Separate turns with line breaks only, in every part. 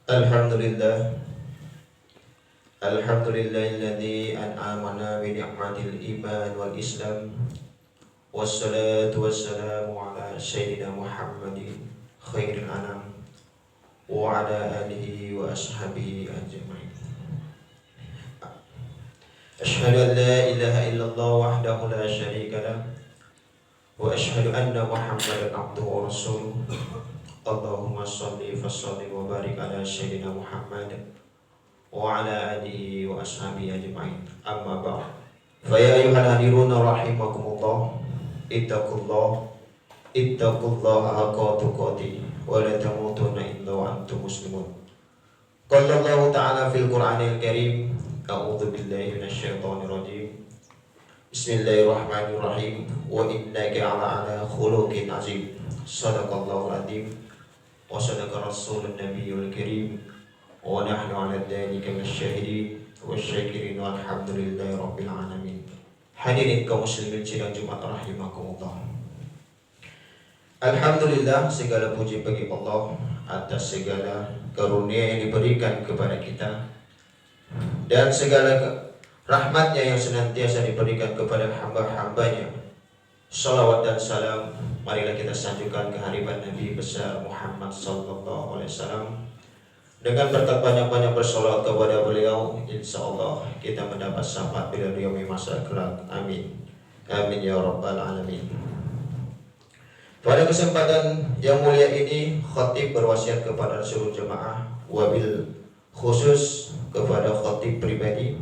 Alhamdulillah. Alhamdulillahilladzi an'amana bi ni'matil iman wal islam. Wassalatu wassalamu ala sayyidina Muhammadin khairil anam wa ala alihi wa ashabihi ajma'in. Asyhadu an la ilaha illallah wahdahu la syarika lah wa asyhadu anna Muhammadan abduhu wa rasuluh. Allahumma shalli wa sallim wa barik ala sayyidina Muhammad wa ala alihi wa ashabihi ajma'in. Amma ba'd. Fa ya ayyuhal hadirun rahimakumullah. Ittaqullaha haqqa tuqatih wa la tamutunna illa wa antum muslimun. Qala Allah ta'ala fil Qur'anil Karim, a'udzu billahi minasyaitonir rajim. Bismillahirrahmanirrahim. Wa innaka 'ala khuluqin 'azim. Shadaqallahul 'azim. Wa sadaqa rasulun nabiyyul karim. Wa nahnu 'ala dzalika minasyahidin wasyakirin walhamdulillahi rabbil alamin. Hadirin kaum muslimin sidang Jumat rahimakumullah. Alhamdulillah, segala puji bagi Allah atas segala karunia yang diberikan kepada kita dan segala rahmatnya yang senantiasa diberikan kepada hamba-hambanya. Salawat dan salam marilah kita sanjungkan kehadiran Nabi besar Muhammad sallallahu alaihi wasallam. Dengan berkat banyak-banyak bersolawat kepada beliau, insyaallah kita mendapat syafaat bila beliau masa kelak. Amin. Amin ya rabbal alamin. Pada kesempatan yang mulia ini, khatib berwasiat kepada seluruh jemaah, wabil khusus kepada khatib pribadi,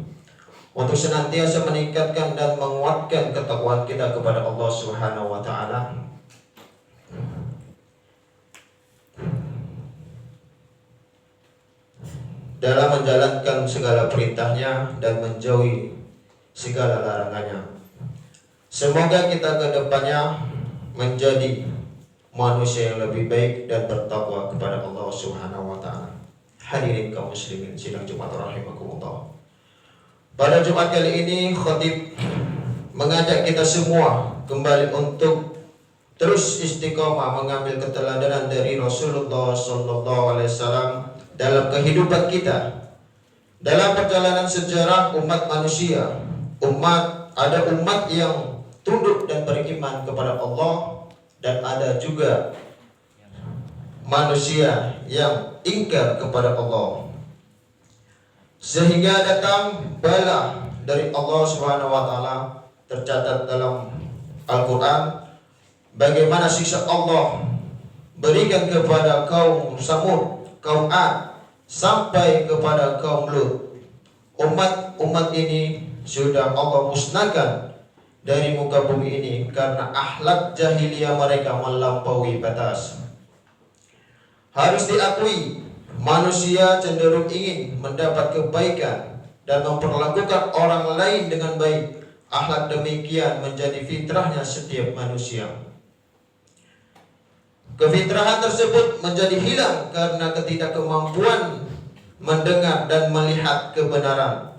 untuk senantiasa meningkatkan dan menguatkan ketakwaan kita kepada Allah Subhanahu wa taala, dalam menjalankan segala perintahnya dan menjauhi segala larangannya. Semoga kita ke depannya menjadi manusia yang lebih baik dan bertakwa kepada Allah Subhanahu wa taala. Hadirin kaum muslimin sidang Jumat rahimakumullah. Pada Jumat kali ini khatib mengajak kita semua kembali untuk terus istiqomah mengambil keteladanan dari Rasulullah sallallahu alaihi wasallam dalam kehidupan kita, dalam perjalanan sejarah umat manusia. Ada umat yang tunduk dan beriman kepada Allah, dan ada juga manusia yang ingkar kepada Allah, sehingga datang bala dari Allah Subhanahu wa taala. Tercatat dalam Al-Qur'an bagaimana siksa Allah berikan kepada kaum Samud, kaum Ad, sampai kepada kaum Lut. Umat ini sudah Allah musnahkan dari muka bumi ini karena akhlak jahiliyah mereka melampaui batas. Harus diakui, manusia cenderung ingin mendapat kebaikan dan memperlakukan orang lain dengan baik. Akhlak demikian menjadi fitrahnya setiap manusia. Kefitrahan tersebut menjadi hilang karena ketidakmampuan mendengar dan melihat kebenaran.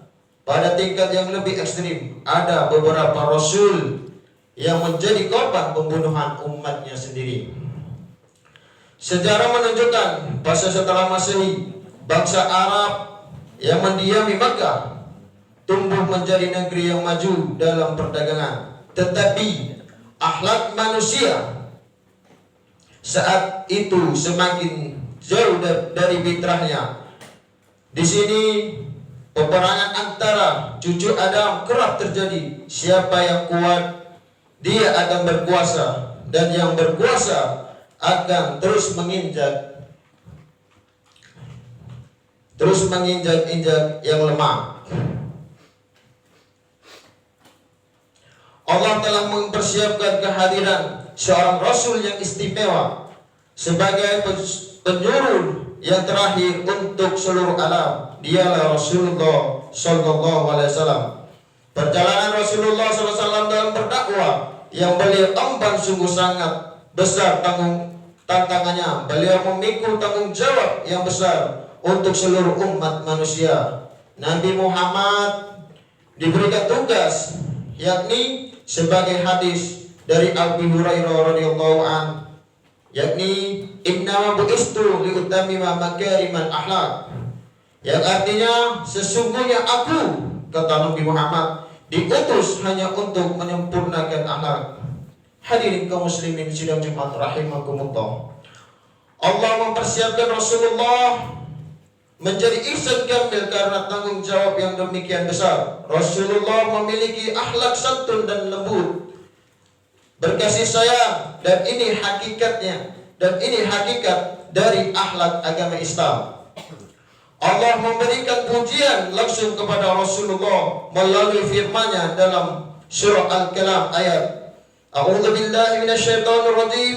Pada tingkat yang lebih ekstrim, ada beberapa rasul yang menjadi korban pembunuhan umatnya sendiri. Sejarah menunjukkan bahwa setelah Masehi, bangsa Arab yang mendiami Makkah tumbuh menjadi negeri yang maju dalam perdagangan, tetapi akhlak manusia saat itu semakin jauh dari fitrahnya. Di sini peperangan antara cucu Adam kerap terjadi. Siapa yang kuat, dia akan berkuasa, dan yang berkuasa akan terus menginjak yang lemah. Allah telah mempersiapkan kehadiran seorang Rasul yang istimewa sebagai penyuruh yang terakhir untuk seluruh alam. Dialah Rasulullah sallallahu alaihi wasallam. Perjalanan Rasulullah sallallahu alaihi wasallam dalam berdakwah yang beliau emban sungguh sangat besar tantangannya. Beliau memikul tanggung jawab yang besar untuk seluruh umat manusia. Nabi Muhammad diberikan tugas, yakni sebagai hadis dari Abu Hurairah radhiyallahu an, yakni innama bu'istu liutammima makarimal akhlak. Yang artinya sesungguhnya aku, kata Nabi Muhammad, diutus hanya untuk menyempurnakan akhlak. Hadirin kaum muslimin sidang Jumat rahimakumullah. Allah mempersiapkan Rasulullah menjadi ihsan kamil karena tanggung jawab yang demikian besar. Rasulullah memiliki akhlak santun dan lembut, berkasih sayang, dan ini hakikatnya, dan ini hakikat dari akhlak agama Islam. Allah memberikan pujian langsung kepada Rasulullah melalui firman-Nya dalam surah Al-Kalam ayat A'udzu billahi minasyaitonir rajim.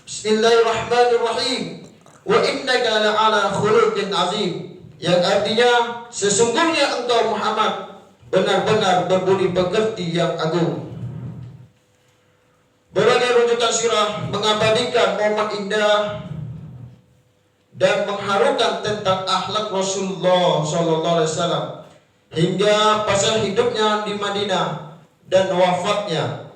Bismillahirrahmanirrahim. Wa innaka la'ala khuluqin azim. Yang artinya sesungguhnya engkau Muhammad benar-benar berbudi pekerti yang agung. Berbagai rujukan sirah mengabadikan momen indah dan mengharukan tentang akhlak Rasulullah SAW hingga pasal hidupnya di Madinah dan wafatnya.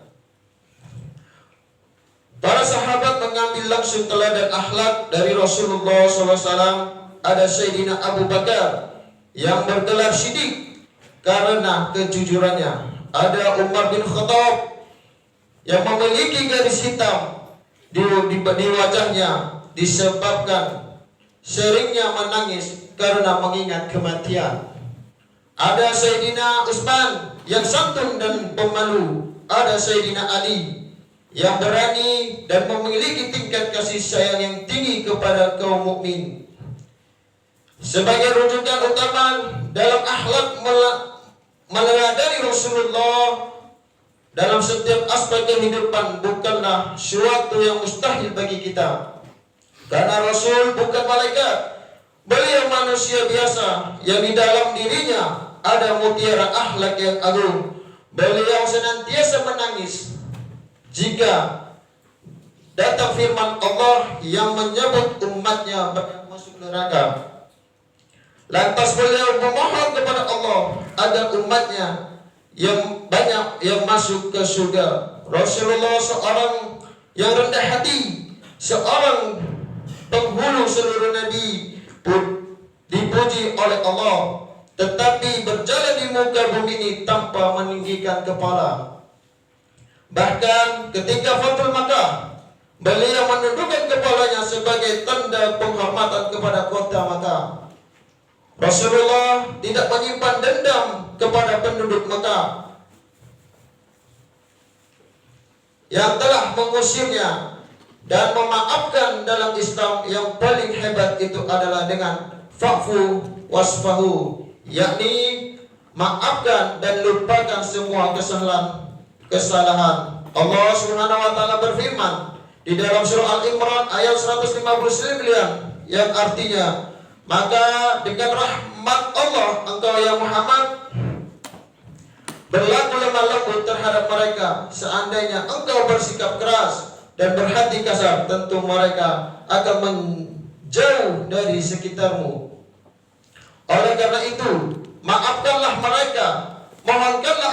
Para sahabat mengambil langsung teladan akhlak dari Rasulullah SAW. Ada Sayyidina Abu Bakar yang bergelar Siddiq karena kejujurannya. Ada Umar bin Khattab yang memiliki garis hitam di wajahnya disebabkan seringnya menangis karena mengingat kematian. Ada Sayyidina Utsman yang santun dan pemalu. Ada Sayyidina Ali yang berani dan memiliki tingkat kasih sayang yang tinggi kepada kaum mukmin. Sebagai rujukan utama dalam akhlak meneladani Rasulullah dalam setiap aspek kehidupan bukanlah suatu yang mustahil bagi kita. Karena Rasul bukan malaikat. Beliau manusia biasa yang di dalam dirinya ada mutiara akhlak yang agung. Beliau senantiasa menangis jika datang firman Allah yang menyebut umatnya masuk neraka. Lantas beliau memohon kepada Allah agar umatnya yang banyak yang masuk ke surga. Rasulullah seorang yang rendah hati, seorang penghulu seluruh nabi pun dipuji oleh Allah, tetapi berjalan di muka bumi ini tanpa meninggikan kepala. Bahkan ketika Fathul Makkah, beliau menundukkan kepalanya sebagai tanda penghormatan kepada kota Makkah. Rasulullah tidak menyimpan dendam kepada penduduk Makkah yang telah mengusirnya, dan memaafkan dalam Islam yang paling hebat itu adalah dengan fa'fu wasfahu, yakni maafkan dan lupakan semua kesalahan. Allah Subhanahu wa taala berfirman di dalam surah Al-Imran ayat 159 yang artinya, maka dengan rahmat Allah engkau ya Muhammad berlaku lemah lembut terhadap mereka. Seandainya engkau bersikap keras dan berhati kasar, tentu mereka akan menjauh dari sekitarmu. Oleh karena itu, maafkanlah mereka, mohonkanlah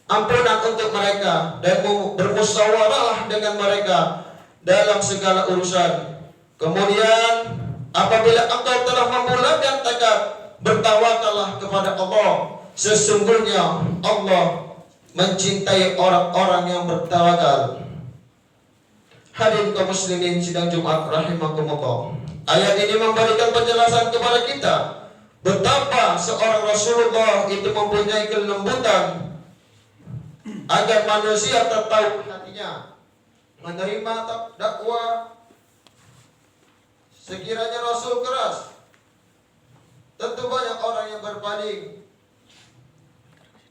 ampunan untuk mereka, dan bermusyawarahlah dengan mereka dalam segala urusan. Kemudian apabila engkau telah membulatkan tekad, bertawakallah kepada Allah. Sesungguhnya Allah mencintai orang-orang yang bertawakal. Hadirin kaum muslimin sidang Jumat rahimakumullah. Ayat ini memberikan penjelasan kepada kita betapa seorang Rasulullah itu mempunyai kelembutan agar manusia tertarik hatinya menerima dakwah. Sekiranya Rasul keras, tentu banyak orang yang berpaling.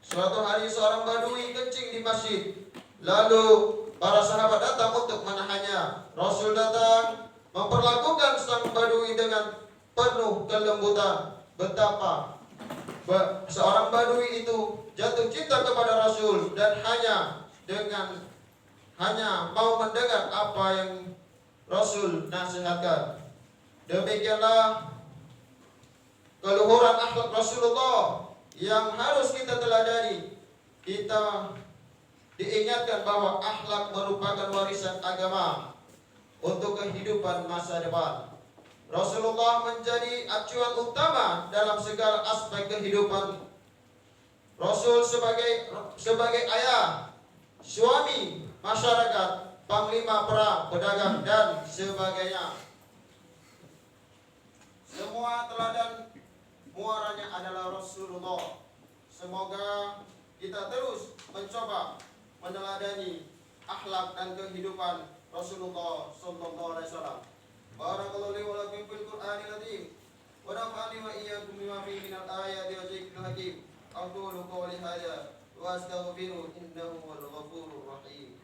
Suatu hari seorang badui kencing di masjid, lalu para sahabat datang untuk menahannya. Rasul datang memperlakukan sang badui dengan penuh kelembutan. Betapa seorang badui itu jatuh cinta kepada Rasul dan hanya mau mendengar apa yang Rasul nasihatkan. Demikianlah keluhuran akhlak Rasulullah yang harus kita teladani. Kita diingatkan bahwa akhlak merupakan warisan agama. untuk kehidupan masa depan. Rasulullah menjadi acuan utama dalam segala aspek kehidupan. Rasul sebagai ayah, suami, masyarakat, panglima perang, pedagang, dan sebagainya. Semua teladan muaranya adalah Rasulullah. Semoga kita terus mencoba meneladani akhlak dan kehidupan Rasulullah sallallahu alaihi wasallam. Barakallahu li wa lakum fil Qur'anil azim. Wa nafa'ani wa iyyakum bima fihi minal ayati wa dzikril hakim. Aqulu qawli hadza wa astaghfiru innahu wal ghafurur rahim.